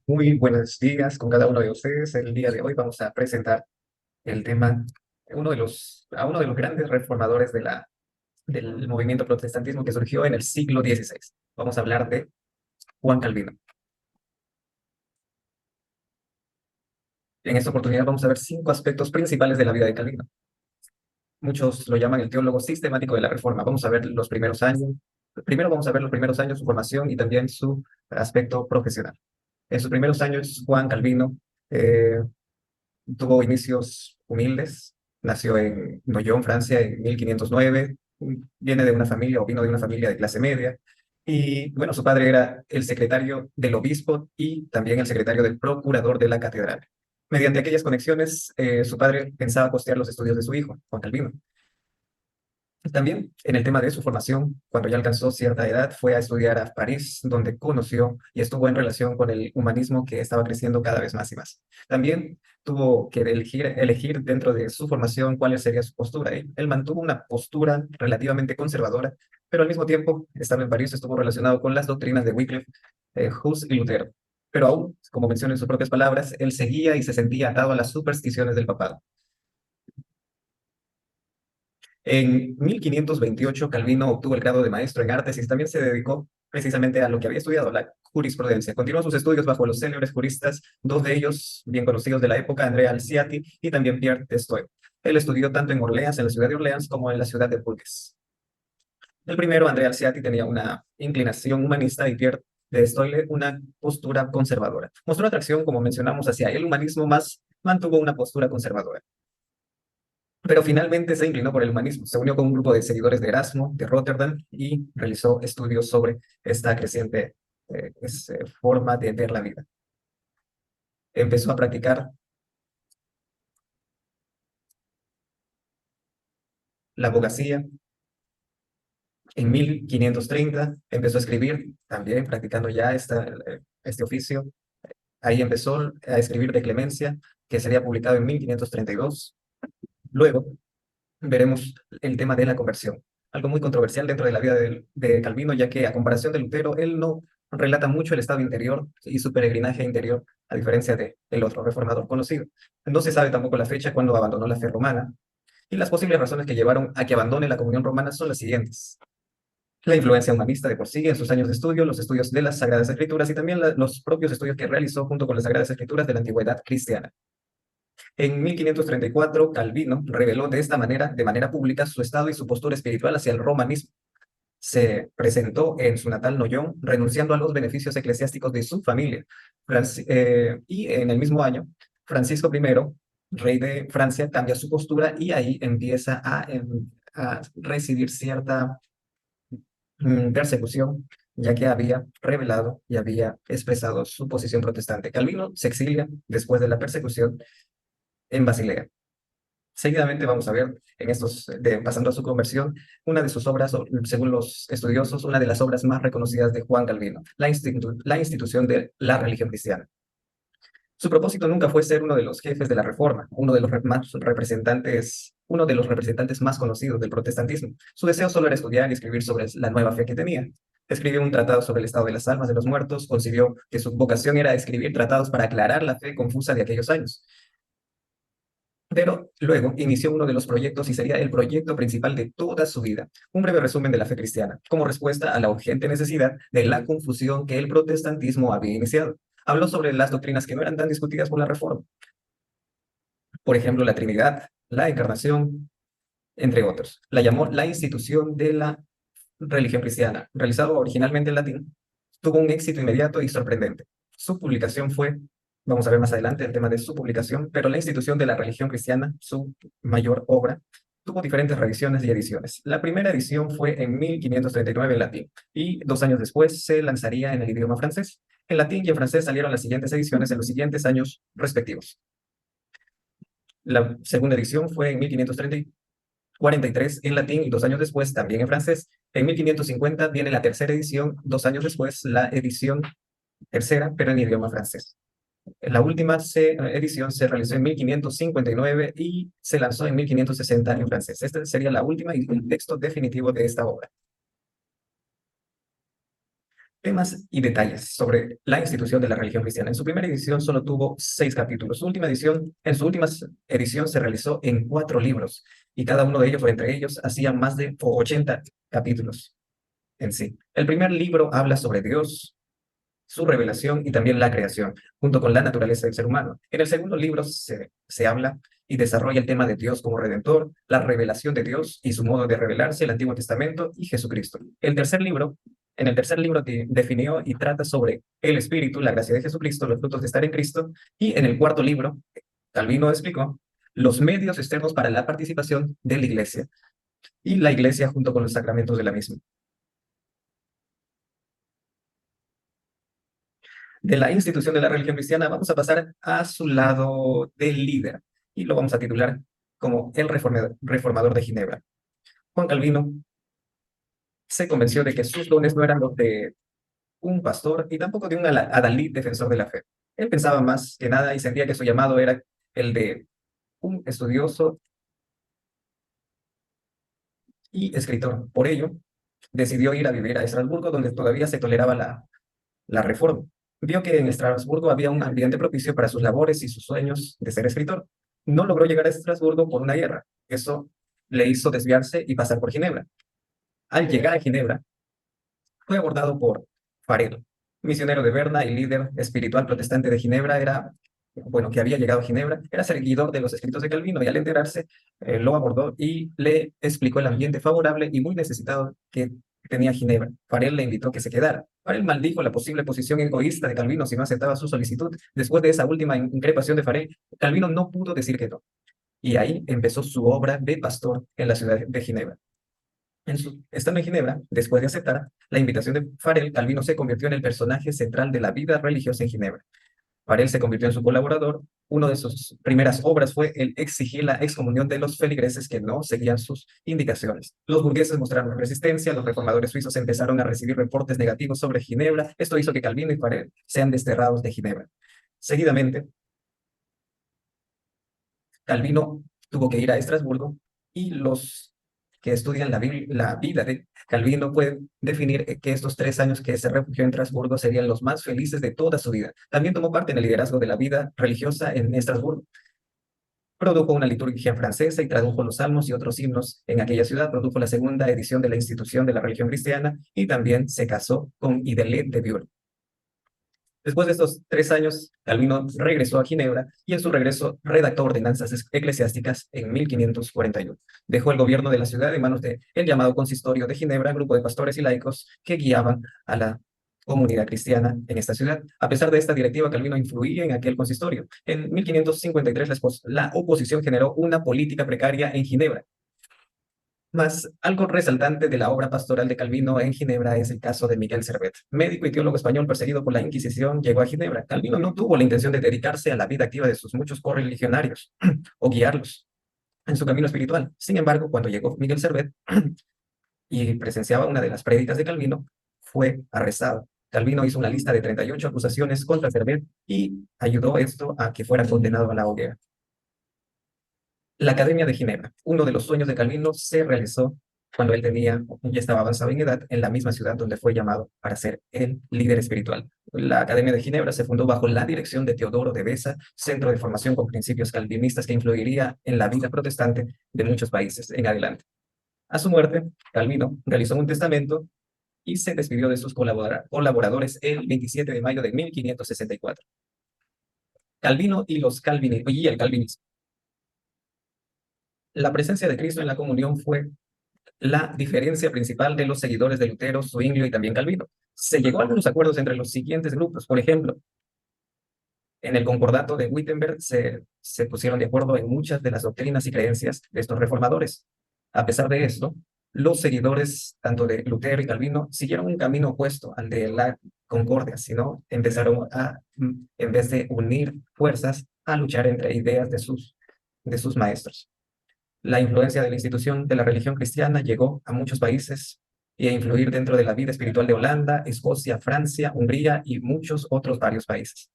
Muy buenos días con cada uno de ustedes. El día de hoy vamos a presentar el tema, uno de los grandes reformadores del movimiento protestantismo que surgió en el siglo XVI. Vamos a hablar de Juan Calvino. En esta oportunidad vamos a ver 5 aspectos principales de la vida de Calvino. Muchos lo llaman el teólogo sistemático de la Reforma. Vamos a ver los primeros años. Primero vamos a ver los primeros años, su formación y también su aspecto profesional. En sus primeros años, Juan Calvino eh, tuvo inicios humildes, nació en Noyon, Francia, en 1509, viene de una familia o vino de una familia de clase media, y bueno, su padre era el secretario del obispo y también el secretario del procurador de la catedral. Mediante aquellas conexiones, su padre pensaba costear los estudios de su hijo, Juan Calvino. También en el tema de su formación, cuando ya alcanzó cierta edad, fue a estudiar a París, donde conoció y estuvo en relación con el humanismo que estaba creciendo cada vez más y más. También tuvo que elegir dentro de su formación cuál sería su postura. Él mantuvo una postura relativamente conservadora, pero al mismo tiempo, estando en París, estuvo relacionado con las doctrinas de Wycliffe, Hus y Lutero. Pero aún, como menciona en sus propias palabras, él seguía y se sentía atado a las supersticiones del papado. En 1528, Calvino obtuvo el grado de maestro en artes y también se dedicó precisamente a lo que había estudiado, la jurisprudencia. Continuó sus estudios bajo los célebres juristas, dos de ellos bien conocidos de la época, Andrea Alciati y también Pierre Destoy. Él estudió tanto en Orleans, en la ciudad de Orleans, como en la ciudad de Bourges. El primero, Andrea Alciati, tenía una inclinación humanista y Pierre de Destoy una postura conservadora. Mostró atracción, como mencionamos, hacia el humanismo, más mantuvo una postura conservadora. Pero finalmente se inclinó por el humanismo. Se unió con un grupo de seguidores de Erasmo, de Rotterdam, y realizó estudios sobre esta creciente forma de ver la vida. Empezó a practicar la abogacía. En 1530 empezó a escribir, también practicando ya este oficio. Ahí empezó a escribir de Clemencia, que sería publicado en 1532. Luego veremos el tema de la conversión, algo muy controversial dentro de la vida de Calvino, ya que a comparación de Lutero, él no relata mucho el estado interior y su peregrinaje interior, a diferencia del otro reformador conocido. No se sabe tampoco la fecha cuando abandonó la fe romana, y las posibles razones que llevaron a que abandone la comunión romana son las siguientes. La influencia humanista de por sí en sus años de estudio, los estudios de las Sagradas Escrituras y también los propios estudios que realizó junto con las Sagradas Escrituras de la antigüedad cristiana. En 1534, Calvino reveló de manera pública su estado y su postura espiritual hacia el romanismo. Se presentó en su natal Noyon, renunciando a los beneficios eclesiásticos de su familia. Y en el mismo año, Francisco I, rey de Francia, cambia su postura y ahí empieza a recibir cierta persecución, ya que había revelado y había expresado su posición protestante. Calvino se exilia después de la persecución en Basilea. Seguidamente vamos a ver, pasando a su conversión, una de sus obras, o, según los estudiosos, una de las obras más reconocidas de Juan Calvino, la institución de la religión cristiana. Su propósito nunca fue ser uno de los jefes de la Reforma, uno de los representantes más conocidos del protestantismo. Su deseo solo era estudiar y escribir sobre la nueva fe que tenía. Escribió un tratado sobre el estado de las almas de los muertos, concibió que su vocación era escribir tratados para aclarar la fe confusa de aquellos años. Pero luego inició uno de los proyectos y sería el proyecto principal de toda su vida, un breve resumen de la fe cristiana, como respuesta a la urgente necesidad de la confusión que el protestantismo había iniciado. Habló sobre las doctrinas que no eran tan discutidas por la Reforma, por ejemplo, la Trinidad, la Encarnación, entre otros. La llamó la institución de la religión cristiana. Realizado originalmente en latín, tuvo un éxito inmediato y sorprendente. Su publicación fue, vamos a ver más adelante el tema de su publicación, pero la institución de la religión cristiana, su mayor obra, tuvo diferentes revisiones y ediciones. La primera edición fue en 1539 en latín y 2 años después se lanzaría en el idioma francés. En latín y en francés salieron las siguientes ediciones en los siguientes años respectivos. La segunda edición fue en 1543 en latín y 2 años después también en francés. En 1550 viene la tercera edición, 2 años después la edición tercera, pero en idioma francés. La última edición se realizó en 1559 y se lanzó en 1560 en francés. Esta sería la última y el texto definitivo de esta obra. temas y detalles sobre la institución de la religión cristiana. En su primera edición solo tuvo 6 capítulos. En su última edición se realizó en 4 libros y cada uno de ellos, o entre ellos, hacía más de 80 capítulos en sí. El primer libro habla sobre Dios, su revelación y también la creación, junto con la naturaleza del ser humano. En el segundo libro se habla y desarrolla el tema de Dios como redentor, la revelación de Dios y su modo de revelarse, el Antiguo Testamento y Jesucristo. En el tercer libro definió y trata sobre el Espíritu, la gracia de Jesucristo, los frutos de estar en Cristo, y en el cuarto libro, Calvino explicó los medios externos para la participación de la Iglesia y la Iglesia junto con los sacramentos de la misma. De la institución de la religión cristiana, vamos a pasar a su lado del líder y lo vamos a titular como el reformador de Ginebra. Juan Calvino se convenció de que sus dones no eran los de un pastor y tampoco de un adalid defensor de la fe. Él pensaba más que nada y sentía que su llamado era el de un estudioso y escritor. Por ello, decidió ir a vivir a Estrasburgo, donde todavía se toleraba la reforma. Vio que en Estrasburgo había un ambiente propicio para sus labores y sus sueños de ser escritor. No logró llegar a Estrasburgo por una guerra. Eso le hizo desviarse y pasar por Ginebra. Al llegar a Ginebra, fue abordado por Farel, misionero de Berna y líder espiritual protestante de Ginebra. Que había llegado a Ginebra, era seguidor de los escritos de Calvino y al enterarse, lo abordó y le explicó el ambiente favorable y muy necesitado que tenía Ginebra. Farel le invitó a que se quedara. Farel maldijo la posible posición egoísta de Calvino si no aceptaba su solicitud. Después de esa última increpación de Farel, Calvino no pudo decir que no. Y ahí empezó su obra de pastor en la ciudad de Ginebra. Estando en Ginebra, después de aceptar la invitación de Farel, Calvino se convirtió en el personaje central de la vida religiosa en Ginebra. Farel se convirtió en su colaborador. Una de sus primeras obras fue el exigir la excomunión de los feligreses que no seguían sus indicaciones. Los burgueses mostraron resistencia, los reformadores suizos empezaron a recibir reportes negativos sobre Ginebra. Esto hizo que Calvino y Farel sean desterrados de Ginebra. Seguidamente, Calvino tuvo que ir a Estrasburgo y los que estudian la vida de Calvino pueden definir que estos 3 años que se refugió en Estrasburgo serían los más felices de toda su vida. También tomó parte en el liderazgo de la vida religiosa en Estrasburgo. Produjo una liturgia francesa y tradujo los salmos y otros himnos en aquella ciudad. Produjo la segunda edición de la institución de la religión cristiana y también se casó con Idelette de Buell. Después de estos 3 años, Calvino regresó a Ginebra y en su regreso redactó ordenanzas eclesiásticas en 1541. Dejó el gobierno de la ciudad en manos del llamado Consistorio de Ginebra, grupo de pastores y laicos que guiaban a la comunidad cristiana en esta ciudad. A pesar de esta directiva, Calvino influía en aquel consistorio. En 1553, la oposición generó una política precaria en Ginebra. Más algo resaltante de la obra pastoral de Calvino en Ginebra es el caso de Miguel Servet. Médico y teólogo español perseguido por la Inquisición, llegó a Ginebra. Calvino no tuvo la intención de dedicarse a la vida activa de sus muchos correligionarios o guiarlos en su camino espiritual. Sin embargo, cuando llegó Miguel Servet y presenciaba una de las prédicas de Calvino, fue arrestado. Calvino hizo una lista de 38 acusaciones contra Servet y ayudó esto a que fuera condenado a la hoguera. La Academia de Ginebra. Uno de los sueños de Calvino se realizó cuando él ya estaba avanzado en edad, en la misma ciudad donde fue llamado para ser el líder espiritual. La Academia de Ginebra se fundó bajo la dirección de Teodoro de Beza, centro de formación con principios calvinistas que influiría en la vida protestante de muchos países en adelante. A su muerte, Calvino realizó un testamento y se despidió de sus colaboradores el 27 de mayo de 1564. Calvino y el calvinismo. La presencia de Cristo en la comunión fue la diferencia principal de los seguidores de Lutero, Zwinglio y también Calvino. Se llegó a algunos acuerdos entre los siguientes grupos. Por ejemplo, en el concordato de Wittenberg se pusieron de acuerdo en muchas de las doctrinas y creencias de estos reformadores. A pesar de esto, los seguidores tanto de Lutero y Calvino siguieron un camino opuesto al de la concordia, sino empezaron en vez de unir fuerzas, a luchar entre ideas de sus maestros. La influencia de la institución de la religión cristiana llegó a muchos países y a influir dentro de la vida espiritual de Holanda, Escocia, Francia, Hungría y muchos otros varios países.